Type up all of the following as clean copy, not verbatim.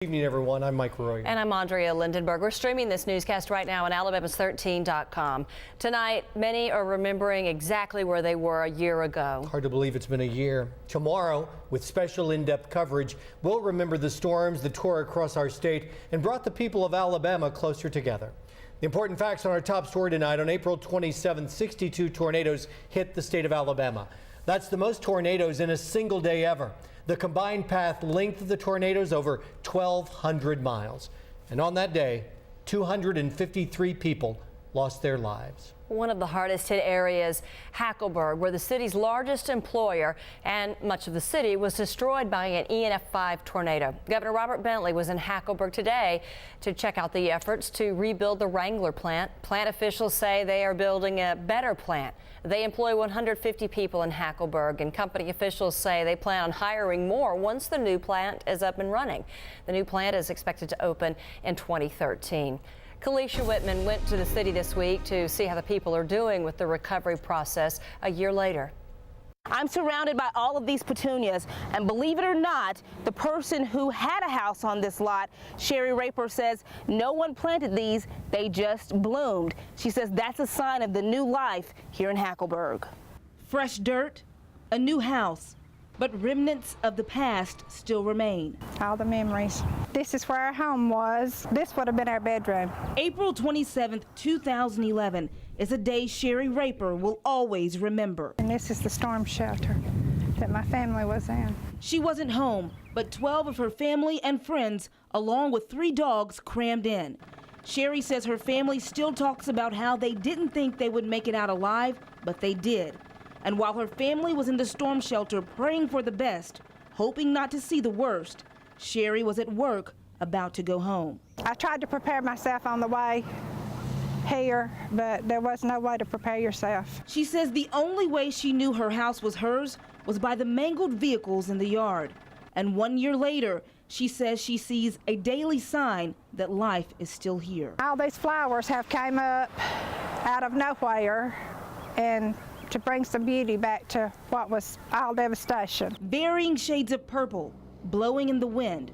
Good evening, everyone. I'm Mike Roy. And I'm Andrea Lindenberg. We're streaming this newscast right now on Alabamas13.com. Tonight, many are remembering exactly where they were a year ago. Hard to believe it's been a year. Tomorrow, with special in-depth coverage, we'll remember the storms that tore across our state and brought the people of Alabama closer together. The important facts on our top story tonight: on April 27th, 62 tornadoes hit the state of Alabama. That's the most tornadoes in a single day ever. The combined path length of the tornadoes over 1,200 miles. And on that day, 253 people lost their lives. One of the hardest hit areas, Hackleburg, where the city's largest employer and much of the city was destroyed by an ENF5 tornado. Governor Robert Bentley was in Hackleburg today to check out the efforts to rebuild the Wrangler plant. Plant officials say they are building a better plant. They employ 150 people in Hackleburg, and company officials say they plan on hiring more once the new plant is up and running. The new plant is expected to open in 2013. Kalisha Whitman went to the city this week to see how the people are doing with the recovery process a year later. I'm surrounded by all of these petunias, and believe it or not, the person who had a house on this lot, Sherry Raper, says no one planted these, they just bloomed. She says that's a sign of the new life here in Hackleburg. Fresh dirt, a new house, but remnants of the past still remain. All the memories. This is where our home was. This would have been our bedroom. April 27th, 2011 is a day Sherry Raper will always remember. And this is the storm shelter that my family was in. She wasn't home, but 12 of her family and friends, along with 3 dogs, crammed in. Sherry says her family still talks about how they didn't think they would make it out alive, but they did. And while her family was in the storm shelter praying for the best, hoping not to see the worst, Sherry was at work about to go home. I tried to prepare myself on the way here, but there was no way to prepare yourself. She says the only way she knew her house was hers was by the mangled vehicles in the yard. And 1 year later, she says she sees a daily sign that life is still here. All these flowers have came up out of nowhere and to bring some beauty back to what was all devastation. Varying shades of purple, blowing in the wind,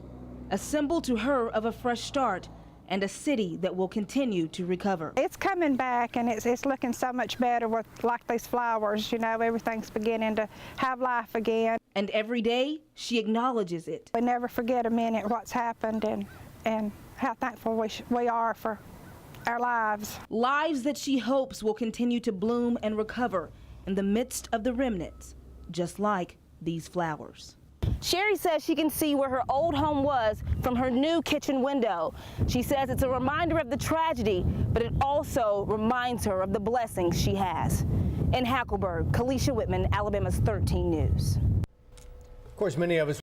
a symbol to her of a fresh start and a city that will continue to recover. It's coming back, and it's looking so much better with like these flowers. You know, everything's beginning to have life again. And every day, she acknowledges it. We never forget a minute what's happened and how thankful we are for our lives. Lives that she hopes will continue to bloom and recover in the midst of the remnants, just like these flowers. Sherry says she can see where her old home was from her new kitchen window. She says it's a reminder of the tragedy, but it also reminds her of the blessings she has. In Hackleburg, Kalisha Whitman, Alabama's 13 News. Of course, many of us